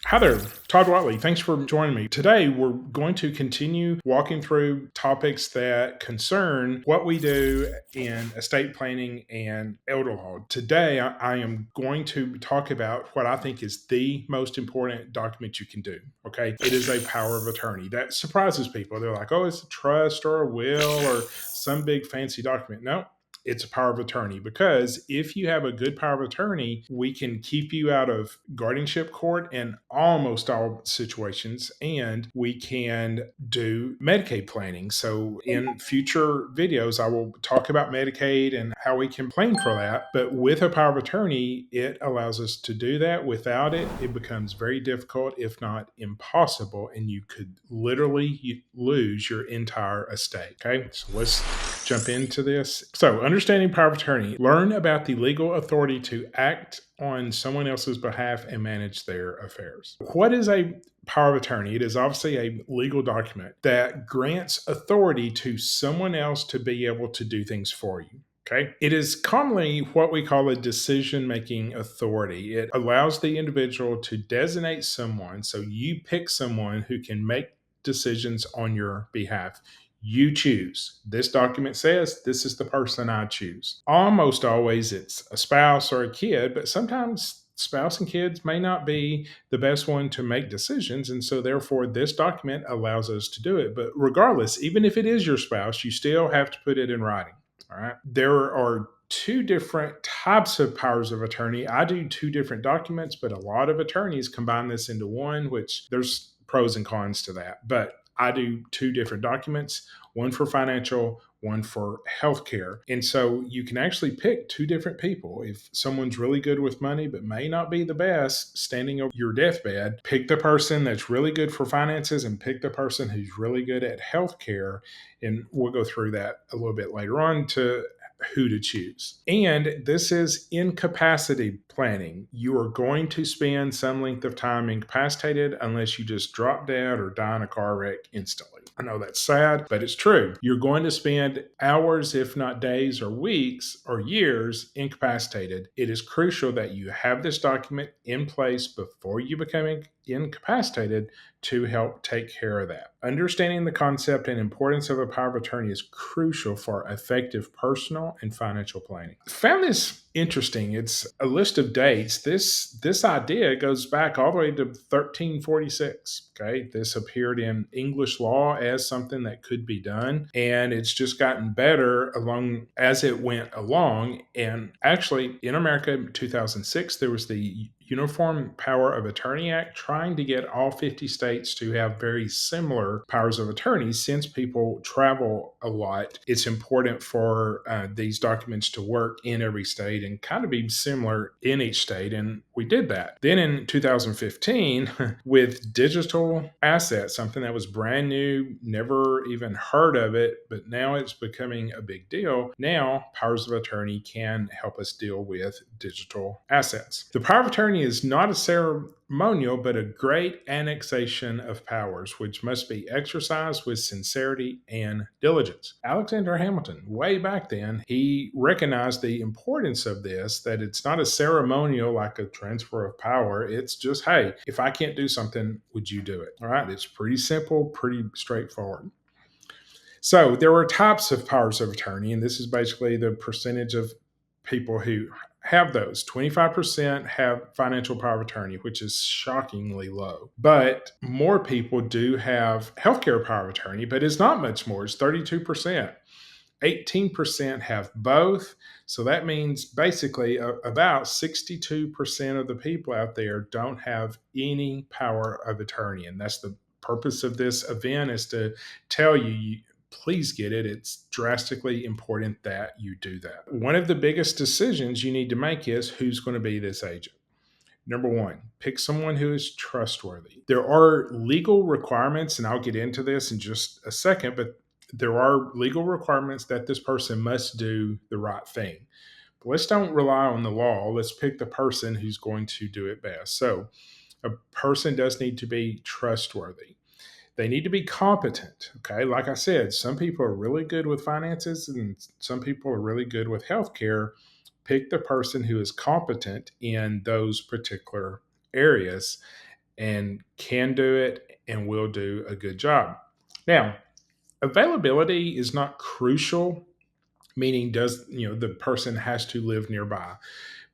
Hi there, Todd Watley. Thanks for joining me. Today, we're going to continue walking through topics that concern what we do in estate planning and elder law. Today, I am going to talk about what I think is the most important document you can do. Okay. It is a power of attorney. That surprises people. They're like, oh, it's a trust or a will or some big fancy document. No, it's a power of attorney, because if you have a good power of attorney, we can keep you out of guardianship court in almost all situations, and we can do Medicaid planning. So in future videos, I will talk about Medicaid and how we can plan for that. But with a power of attorney, it allows us to do that. Without it, it becomes very difficult, if not impossible, and you could literally lose your entire estate. Okay, so let's jump into this. So, understanding power of attorney, learn about the legal authority to act on someone else's behalf and manage their affairs. What is a power of attorney? It is obviously a legal document that grants authority to someone else to be able to do things for you. Okay. It is commonly what we call a decision making authority. It allows the individual to designate someone. So you pick someone who can make decisions on your behalf. You choose. This document says this is the person I choose. Almost always it's a spouse or a kid, but sometimes spouse and kids may not be the best one to make decisions. And so, therefore, this document allows us to do it. But regardless, even if it is your spouse, you still have to put it in writing. All right. There are two different types of powers of attorney. I do two different documents, but a lot of attorneys combine this into one, which there's pros and cons to that. But I do two different documents, one for financial, one for healthcare. And so you can actually pick two different people. If someone's really good with money but may not be the best standing over your deathbed, pick the person that's really good for finances and pick the person who's really good at healthcare. And we'll go through that a little bit later on to who to choose. And this is incapacity planning. You are going to spend some length of time incapacitated unless you just drop dead or die in a car wreck instantly. I know that's sad, but it's true. You're going to spend hours, if not days or weeks or years, incapacitated. It is crucial that you have this document in place before you become incapacitated to help take care of that. Understanding the concept and importance of a power of attorney is crucial for effective personal and financial planning. I found this interesting. It's a list of dates. This idea goes back all the way to 1346. Okay, this appeared in English law as something that could be done, and it's just gotten better along as it went along. And actually, in America, in 2006, there was the Uniform Power of Attorney Act, trying to get all 50 states to have very similar powers of attorney. Since people travel a lot, it's important for these documents to work in every state and kind of be similar in each state. And we did that. Then in 2015, with digital assets, something that was brand new, never even heard of it, but now it's becoming a big deal. Now, powers of attorney can help us deal with digital assets. The power of attorney is not a ceremonial, but a great annexation of powers, which must be exercised with sincerity and diligence. Alexander Hamilton, way back then, he recognized the importance of this, that it's not a ceremonial like a transfer of power. It's just, hey, if I can't do something, would you do it? All right. It's pretty simple, pretty straightforward. So there are types of powers of attorney, and this is basically the percentage of people who have those. 25% have financial power of attorney, which is shockingly low. But more people do have healthcare power of attorney, but it's not much more. It's 32%. 18% have both. So that means basically about 62% of the people out there don't have any power of attorney. And that's the purpose of this event, is to tell you, please get it. It's drastically important that you do that. One of the biggest decisions you need to make is who's going to be this agent. Number one, pick someone who is trustworthy. There are legal requirements, and I'll get into this in just a second, but there are legal requirements that this person must do the right thing. But let's don't rely on the law. Let's pick the person who's going to do it best. So a person does need to be trustworthy. They need to be competent. Okay. Like I said, some people are really good with finances and some people are really good with healthcare. Pick the person who is competent in those particular areas. and can do it and will do a good job. Now, availability is not crucial, meaning the person has to live nearby.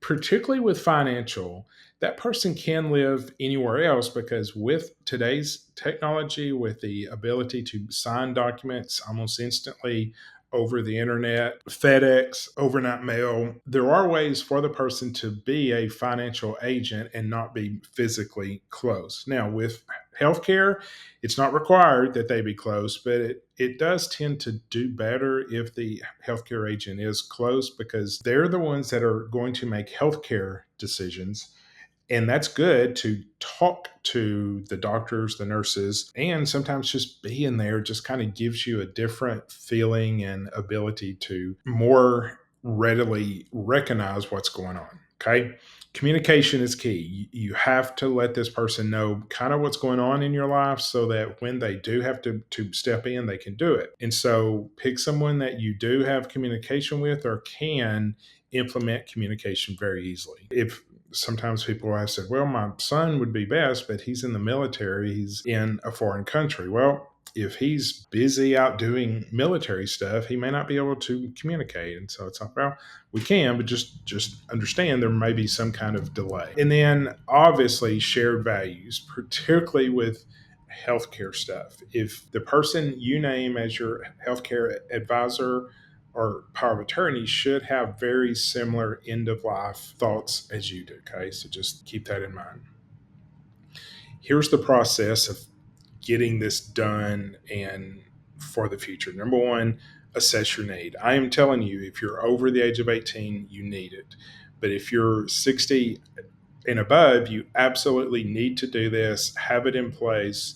Particularly with financial, that person can live anywhere else because with today's technology, with the ability to sign documents almost instantly over the internet, FedEx, overnight mail, there are ways for the person to be a financial agent and not be physically close. Now, with healthcare, it's not required that they be close, but it does tend to do better if the healthcare agent is close because they're the ones that are going to make healthcare decisions. And that's good to talk to the doctors, the nurses, and sometimes just being there just kind of gives you a different feeling and ability to more readily recognize what's going on. Okay. Communication is key. You have to let this person know kind of what's going on in your life so that when they do have to step in, they can do it. And so pick someone that you do have communication with or can implement communication very easily. If sometimes people have said, well, my son would be best, but he's in the military, he's in a foreign country. Well, if he's busy out doing military stuff, he may not be able to communicate. And so it's like, well, we can, but just understand there may be some kind of delay. And then obviously shared values, particularly with healthcare stuff. If the person you name as your healthcare advisor or power of attorney should have very similar end of life thoughts as you do. Okay. So just keep that in mind. Here's the process of getting this done and for the future. Number one, assess your need. I am telling you, if you're over the age of 18, you need it. But if you're 60 and above, you absolutely need to do this, have it in place,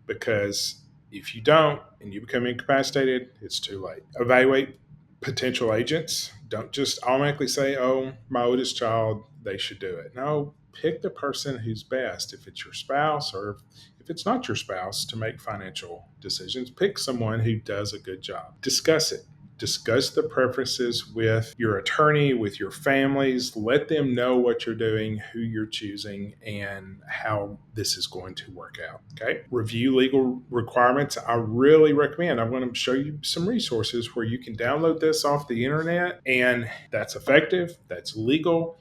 because if you don't and you become incapacitated, it's too late. Evaluate potential agents. Don't just automatically say, oh, my oldest child, they should do it. No, pick the person who's best. If it's your spouse or if it's not your spouse to make financial decisions, pick someone who does a good job. Discuss it. Discuss the preferences with your attorney, with your families. Let them know what you're doing, who you're choosing, and how this is going to work out. Okay. Review legal requirements. I really recommend. I'm going to show you some resources where you can download this off the internet, and that's effective, that's legal.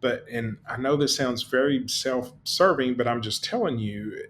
And I know this sounds very self-serving, but I'm just telling you,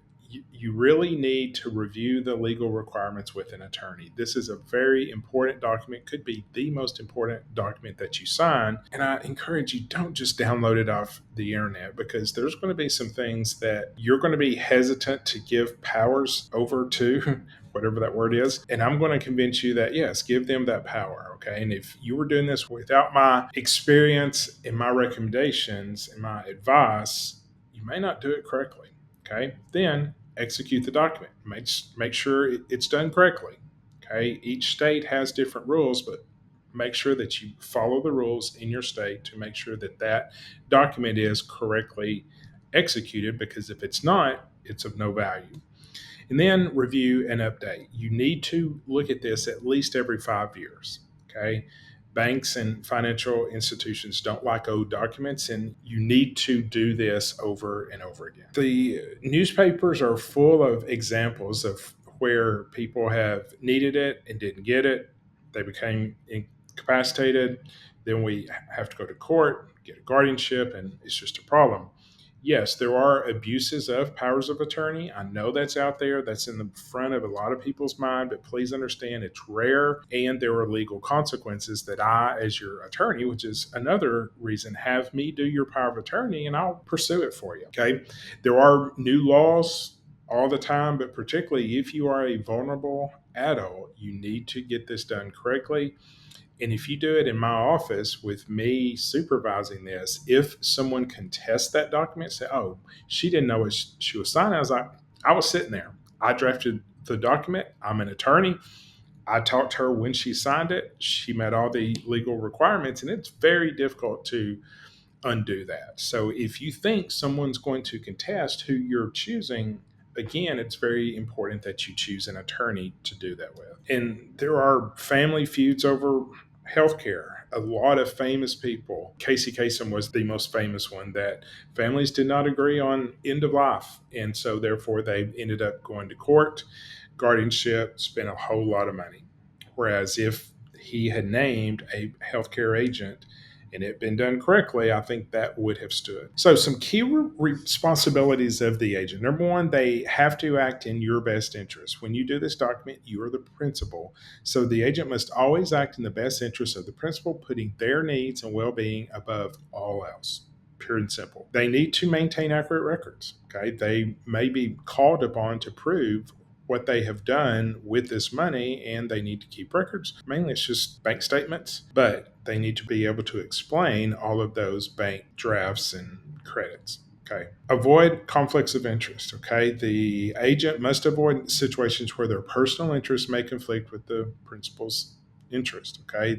you really need to review the legal requirements with an attorney. This is a very important document, could be the most important document that you sign. And I encourage you, don't just download it off the internet, because there's going to be some things that you're going to be hesitant to give powers over to, whatever that word is. And I'm going to convince you that, yes, give them that power. Okay. And if you were doing this without my experience and my recommendations and my advice, you may not do it correctly. Okay. Then execute the document. Make sure it's done correctly. Okay. Each state has different rules, but make sure that you follow the rules in your state to make sure that that document is correctly executed, because if it's not, it's of no value. And then review and update. You need to look at this at least every 5 years. Okay. Banks and financial institutions don't like old documents, and you need to do this over and over again. The newspapers are full of examples of where people have needed it and didn't get it. They became incapacitated. Then we have to go to court, get a guardianship, and it's just a problem. Yes, there are abuses of powers of attorney. I know that's out there. That's in the front of a lot of people's mind, but please understand it's rare, and there are legal consequences that I, as your attorney, which is another reason, have me do your power of attorney and I'll pursue it for you. Okay. There are new laws all the time, but particularly if you are a vulnerable adult, you need to get this done correctly. And if you do it in my office with me supervising this, if someone contests that document, say, oh, she didn't know what she was signing. I was sitting there. I drafted the document. I'm an attorney. I talked to her when she signed it. She met all the legal requirements, and it's very difficult to undo that. So if you think someone's going to contest who you're choosing, again, it's very important that you choose an attorney to do that with. And there are family feuds over healthcare. a lot of famous people. Casey Kasem was the most famous one, that families did not agree on end of life. And so therefore they ended up going to court, guardianship, spent a whole lot of money. Whereas if he had named a healthcare agent and it been done correctly, I think that would have stood. So, some key responsibilities of the agent. Number one, they have to act in your best interest. When you do this document, you are the principal. So, the agent must always act in the best interest of the principal, putting their needs and well being above all else. Pure and simple. They need to maintain accurate records. Okay. They may be called upon to prove what they have done with this money, and they need to keep records. Mainly it's just bank statements, but they need to be able to explain all of those bank drafts and credits. Okay. Avoid conflicts of interest. Okay. The agent must avoid situations where their personal interests may conflict with the principal's interest. Okay.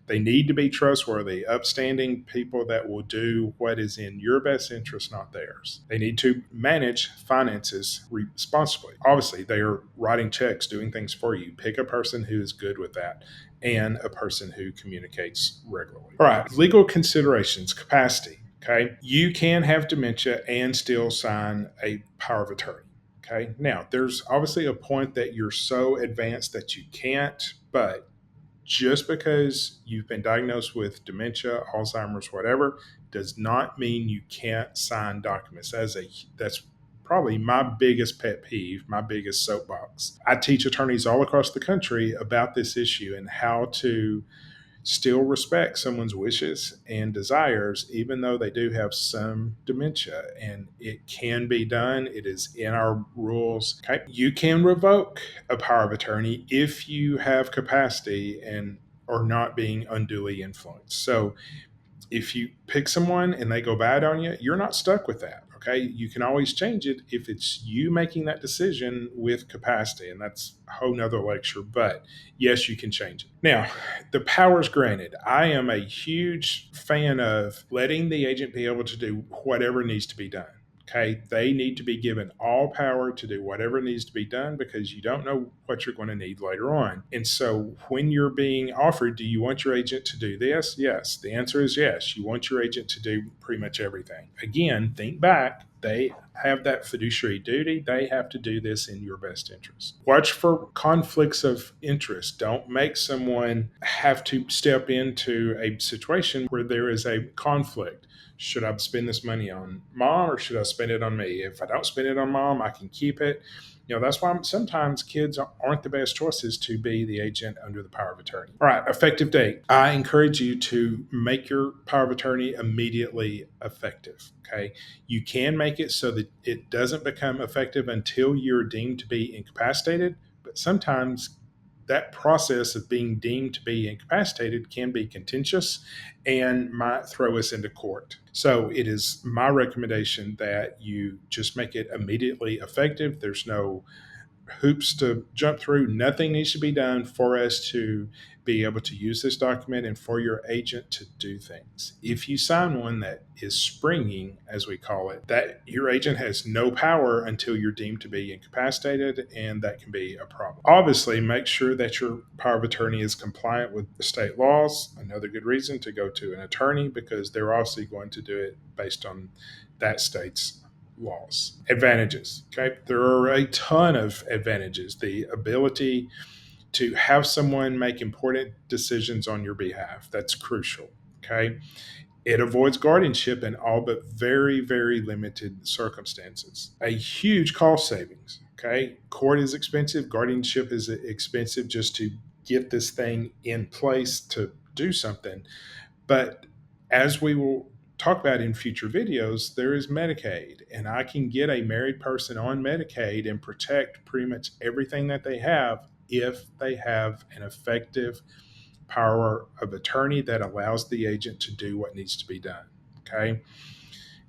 They need to be trustworthy, upstanding people that will do what is in your best interest, not theirs. They need to manage finances responsibly. Obviously, they are writing checks, doing things for you. Pick a person who is good with that and a person who communicates regularly. All right, legal considerations, capacity. Okay. You can have dementia and still sign a power of attorney. Okay. Now, there's obviously a point that you're so advanced that you can't, but just because you've been diagnosed with dementia, Alzheimer's, whatever, does not mean you can't sign documents. That's probably my biggest pet peeve, my biggest soapbox. I teach attorneys all across the country about this issue and how to still respect someone's wishes and desires, even though they do have some dementia. And it can be done. It is in our rules. Okay. You can revoke a power of attorney if you have capacity and are not being unduly influenced. So if you pick someone and they go bad on you, you're not stuck with that. Okay. You can always change it if it's you making that decision with capacity. And that's a whole nother lecture, but yes, you can change it. Now, the powers granted. I am a huge fan of letting the agent be able to do whatever needs to be done. Okay. They need to be given all power to do whatever needs to be done because you don't know what you're going to need later on. And so when you're being offered, do you want your agent to do this? Yes. The answer is yes. You want your agent to do pretty much everything. Again, think back. They have that fiduciary duty. They have to do this in your best interest. Watch for conflicts of interest. Don't make someone have to step into a situation where there is a conflict. Should I spend this money on mom or should I spend it on me? If I don't spend it on mom, I can keep it. That's why sometimes kids aren't the best choices to be the agent under the power of attorney. All right, effective date. I encourage you to make your power of attorney immediately effective. Okay. You can make it so that it doesn't become effective until you're deemed to be incapacitated, but sometimes that process of being deemed to be incapacitated can be contentious and might throw us into court. So it is my recommendation that you just make it immediately effective. There's no hoops to jump through. Nothing needs to be done for us to be able to use this document and for your agent to do things. If you sign one that is springing, as we call it, that your agent has no power until you're deemed to be incapacitated, and that can be a problem. Obviously, make sure that your power of attorney is compliant with the state laws. Another good reason to go to an attorney because they're obviously going to do it based on that state's laws. Advantages. Okay. There are a ton of advantages. The ability to have someone make important decisions on your behalf. That's crucial. Okay. It avoids guardianship in all but very, very limited circumstances. A huge cost savings. Okay. Court is expensive. Guardianship is expensive just to get this thing in place to do something. But as we will talk about in future videos, there is Medicaid, and I can get a married person on Medicaid and protect pretty much everything that they have if they have an effective power of attorney that allows the agent to do what needs to be done. Okay.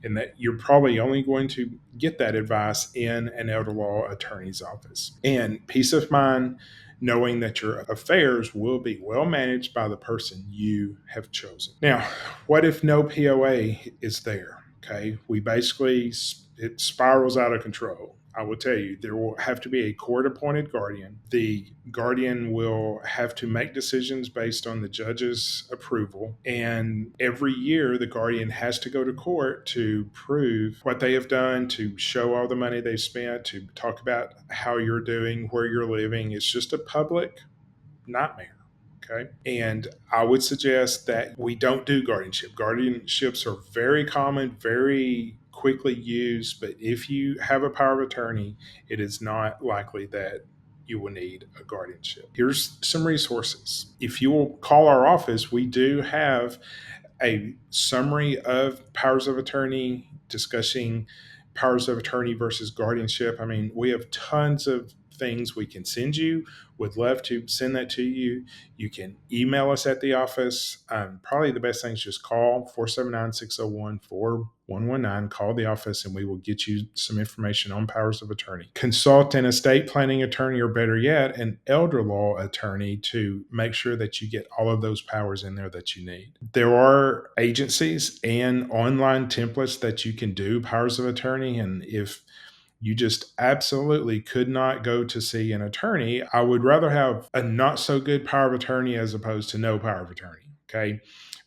And that you're probably only going to get that advice in an elder law attorney's office. And peace of mind, knowing that your affairs will be well managed by the person you have chosen. Now, what if no POA is there? Okay, we basically it spirals out of control. I will tell you, there will have to be a court appointed guardian. The guardian will have to make decisions based on the judge's approval. And every year, the guardian has to go to court to prove what they have done, to show all the money they've spent, to talk about how you're doing, where you're living. It's just a public nightmare. Okay. And I would suggest that we don't do guardianship. Guardianships are very common, very quickly used, but if you have a power of attorney, it is not likely that you will need a guardianship. Here's some resources. If you will call our office, we do have a summary of powers of attorney discussing powers of attorney versus guardianship. I mean, we have tons of things we can send you. Would love to send that to you. You can email us at the office. Probably the best thing is just call 479-601-4119. Call the office and we will get you some information on powers of attorney. Consult an estate planning attorney, or better yet, an elder law attorney, to make sure that you get all of those powers in there that you need. There are agencies and online templates that you can do powers of attorney. And if you just absolutely could not go to see an attorney, I would rather have a not so good power of attorney as opposed to no power of attorney. Okay.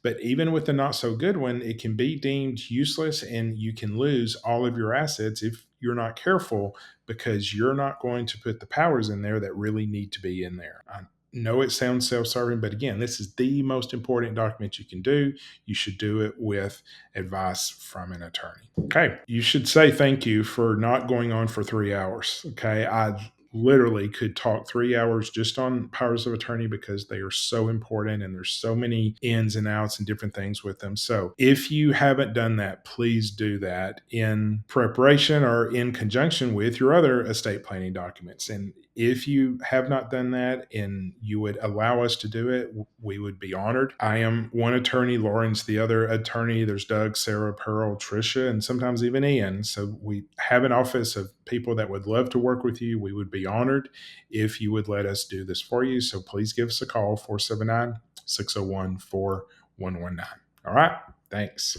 But even with the not so good one, it can be deemed useless and you can lose all of your assets if you're not careful, because you're not going to put the powers in there that really need to be in there. I know it sounds self-serving, but again, this is the most important document you can do. You should do it with advice from an attorney. Okay. You should say thank you for not going on for 3 hours. Okay. I literally could talk 3 hours just on powers of attorney because they are so important and there's so many ins and outs and different things with them. So if you haven't done that, please do that in preparation or in conjunction with your other estate planning documents. And if you have not done that and you would allow us to do it, we would be honored. I am one attorney, Lauren's the other attorney. There's Doug, Sarah, Pearl, Tricia, and sometimes even Ian. So we have an office of people that would love to work with you. We would be honored if you would let us do this for you. So please give us a call, 479-601-4119. All right. Thanks.